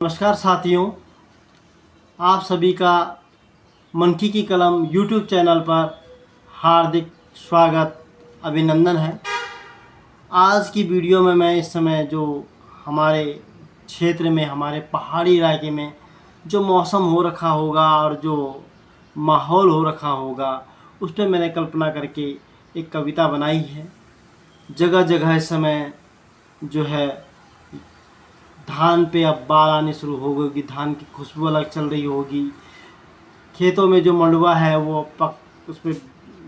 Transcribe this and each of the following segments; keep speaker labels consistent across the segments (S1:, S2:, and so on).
S1: नमस्कार साथियों, आप सभी का मनकी की कलम यूट्यूब चैनल पर हार्दिक स्वागत अभिनंदन है। आज की वीडियो में मैं इस समय जो हमारे क्षेत्र में, हमारे पहाड़ी इलाके में जो मौसम हो रखा होगा और जो माहौल हो रखा होगा, उस पर मैंने कल्पना करके एक कविता बनाई है। जगह जगह इस समय जो है धान पे अब बाल आने शुरू हो गई, धान की खुशबू अलग चल रही होगी। खेतों में जो मंडुआ है वो उस पर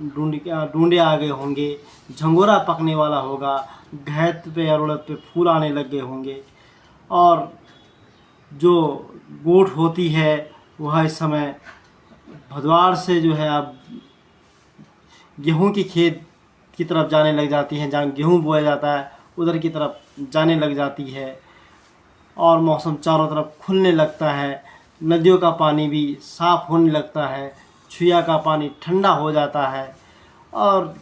S1: ढूंढे आ गए होंगे, झंगोरा पकने वाला होगा, घैत पे और उड़द पे फूल आने लग गए होंगे। और जो गोट होती है वह इस समय भदवार से जो है अब गेहूं की खेत की तरफ जाने लग जाती है, जहाँ गेहूं बोया जाता है उधर की तरफ जाने लग जाती है। और मौसम चारों तरफ खुलने लगता है, नदियों का पानी भी साफ़ होने लगता है, छुया का पानी ठंडा हो जाता है। और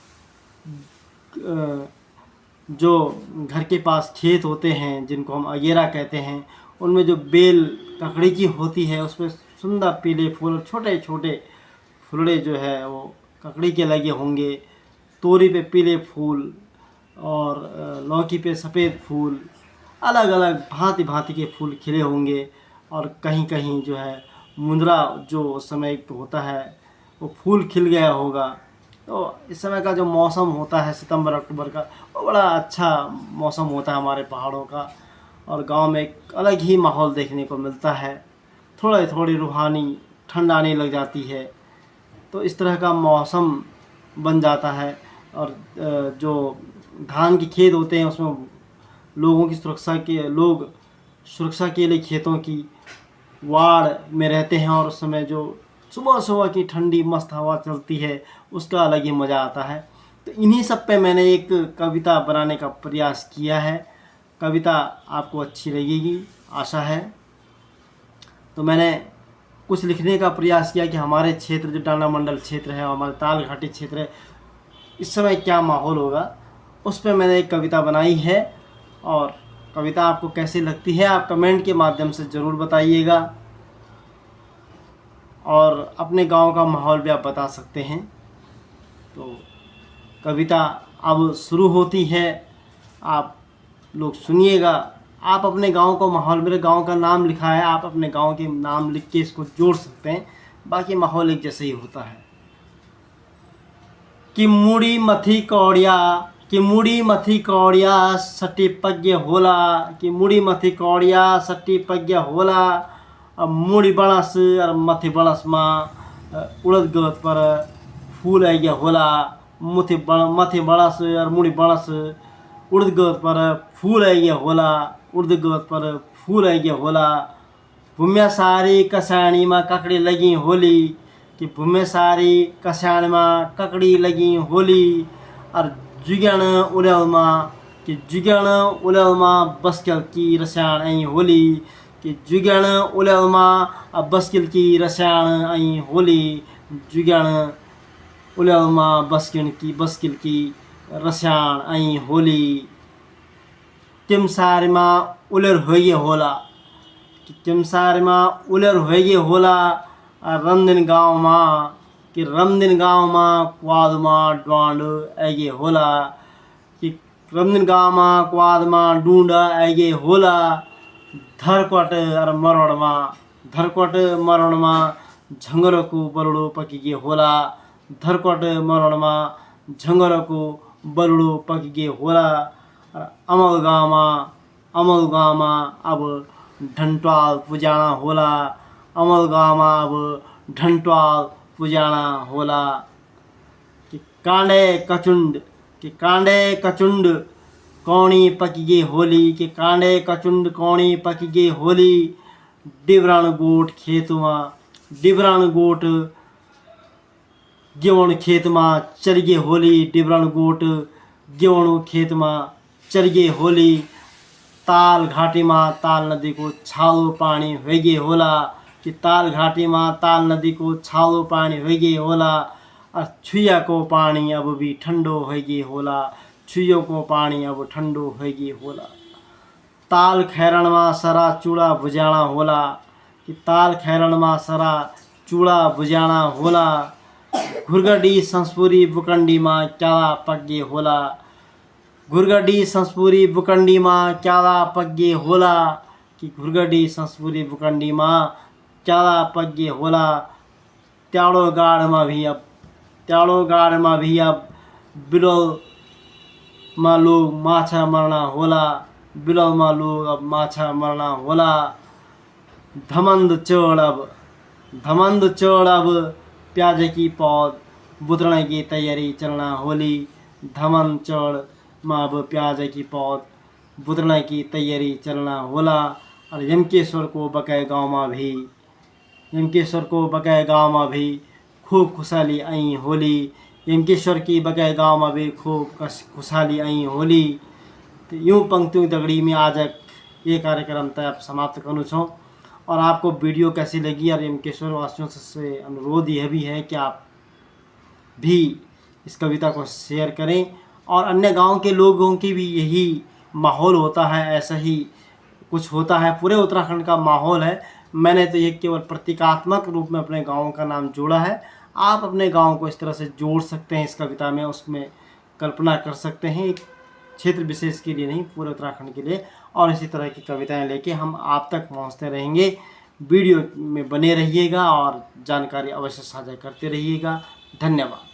S1: जो घर के पास खेत होते हैं जिनको हम अगेरा कहते हैं, उनमें जो बेल ककड़ी की होती है उसमें सुंदर पीले फूल, छोटे छोटे फुलड़े जो है वो ककड़ी के लगे होंगे। तोरी पे पीले फूल और लौकी पे सफ़ेद फूल, अलग अलग भांति भांति के फूल खिले होंगे। और कहीं कहीं जो है मुंदरा जो उस समय होता है वो फूल खिल गया होगा। तो इस समय का जो मौसम होता है सितंबर अक्टूबर का, वो बड़ा अच्छा मौसम होता है हमारे पहाड़ों का। और गांव में एक अलग ही माहौल देखने को मिलता है, थोड़ी थोड़ी रूहानी ठंड आने लग जाती है। तो इस तरह का मौसम बन जाता है। और जो धान के खेत होते हैं उसमें लोग सुरक्षा के लिए खेतों की वाड़ में रहते हैं। और उस समय जो सुबह सुबह की ठंडी मस्त हवा चलती है उसका अलग ही मज़ा आता है। तो इन्हीं सब पे मैंने एक कविता बनाने का प्रयास किया है। कविता आपको अच्छी लगेगी आशा है। तो मैंने कुछ लिखने का प्रयास किया कि हमारे क्षेत्र जो टांडा मंडल क्षेत्र है, हमारे ताल घाटी क्षेत्र है, इस समय क्या माहौल होगा, उस पर मैंने एक कविता बनाई है। और कविता आपको कैसी लगती है आप कमेंट के माध्यम से ज़रूर बताइएगा। और अपने गांव का माहौल भी आप बता सकते हैं। तो कविता अब शुरू होती है, आप लोग सुनिएगा। आप अपने गांव को माहौल, मेरे गांव का नाम लिखा है, आप अपने गांव के नाम लिख के इसको जोड़ सकते हैं, बाकी माहौल एक जैसे ही होता है। कि मुड़ी मथी कौड़िया, कि मुड़ी मथी कौड़िया सटी पज्ञ होला, कि मुड़ी मथी कौड़िया सटी पज्ञ होला। अब मुड़ी बणस और मथी बणस में उड़द गत पर फूल आ गया होला। मथी बणस और मुड़ी बणस उड़द गत पर फूल आ गया होला, उड़द गत पर फूल आ गया होला। भूम्या सारी कसाणी में ककड़ी लगी होली, कि भूम्या सारी कसाण में ककड़ी लगी होली। और जुगण उलमा, कि जुगण उलमा बस्कल की रसायण आई होली, कि जुगण उलमा बस्किल की रसायण आई होली। जुगण उलमा बस्किल की रसायण आई होली। तिमसार में उलर होइए होला, कि तिमसार में उलर होइए होला। रमदिन गाँव में, कि रमदिन गाँव में क्वाद में डांड आगे होला, कि रमदिन गाँव में क्वाद में डूंड आगे होला। धरकट और मरण में, धरकट मरण में झंगर को बलड़ो पकी गे होला। धरकट मरण में झंगर को बलड़ो पकी गे होला। अमल गाँव में अब ढंटवाल पुजाना होला। अमल गाँव में अब ढंटवाल पुजाना होला। कि कांडे कचुंड, कि कांडे कचुंड कौणी पकी गे होली, कि कांडे कचुंड कौणी पकी गे होली। डिबरान गोट खेत में, डिबरान गोट गेवण खेत में चल गे होली। डिबरान गोट गेवण खेत में चल गे होली। ताल घाटी में ताल नदी को छालो पानी हो गे होला, कि ताल घाटी में ताल नदी को छालो पानी हो गे होला। और छुया को पानी अब भी ठंडो हो गे होला, छुयो को पानी अब ठंडो हो गे होला। ताल खैरण मां सरा चूड़ा भुजाणा होला, कि ताल खैरण मां सरा चूड़ा भुजाणा होला। घुरगडी संस्पुरी बुकंडी मां क्याला पग्गे होला, घुरगडी संस्पुरी बुकंडी मां क्याला पग्गे होला, कि घुरगडी संस्पुरी बुकंडी मां क्याला पग्गे होला। त्याड़ो गाड़ मां भी अब बिलोल मां लोग माछा मरना होला, बिलोल मां लोग अब माछा मरना होला। धमंद चढ़ अब प्याज की पौध बुतरने की तैयारी चलना होली। धमंद चढ़ मां अब प्याज की पौध बुतरने की तैयारी चलना होला। और यमकेश्वर को बकै गाँव में भी खूब खुशहाली आई होली। यमकेश्वर की बकै गाँव में भी खूब खुशहाली आई होली। तो यूँ पंक्तियों दगड़ी में आज ये कार्यक्रम तय समाप्त करूँ छूँ। और आपको वीडियो कैसी लगी और यमकेश्वर वासियों से अनुरोध यह भी है कि आप भी इस कविता को शेयर करें और अन्य गांव के लोगों की भी यही माहौल होता है, ऐसा ही कुछ होता है। पूरे उत्तराखंड का माहौल है। मैंने तो ये केवल प्रतीकात्मक रूप में अपने गांव का नाम जोड़ा है। आप अपने गांव को इस तरह से जोड़ सकते हैं इस कविता में, उसमें कल्पना कर सकते हैं, एक क्षेत्र विशेष के लिए नहीं, पूरे उत्तराखंड के लिए। और इसी तरह की कविताएं लेके हम आप तक पहुंचते रहेंगे। वीडियो में बने रहिएगा और जानकारी अवश्य साझा करते रहिएगा। धन्यवाद।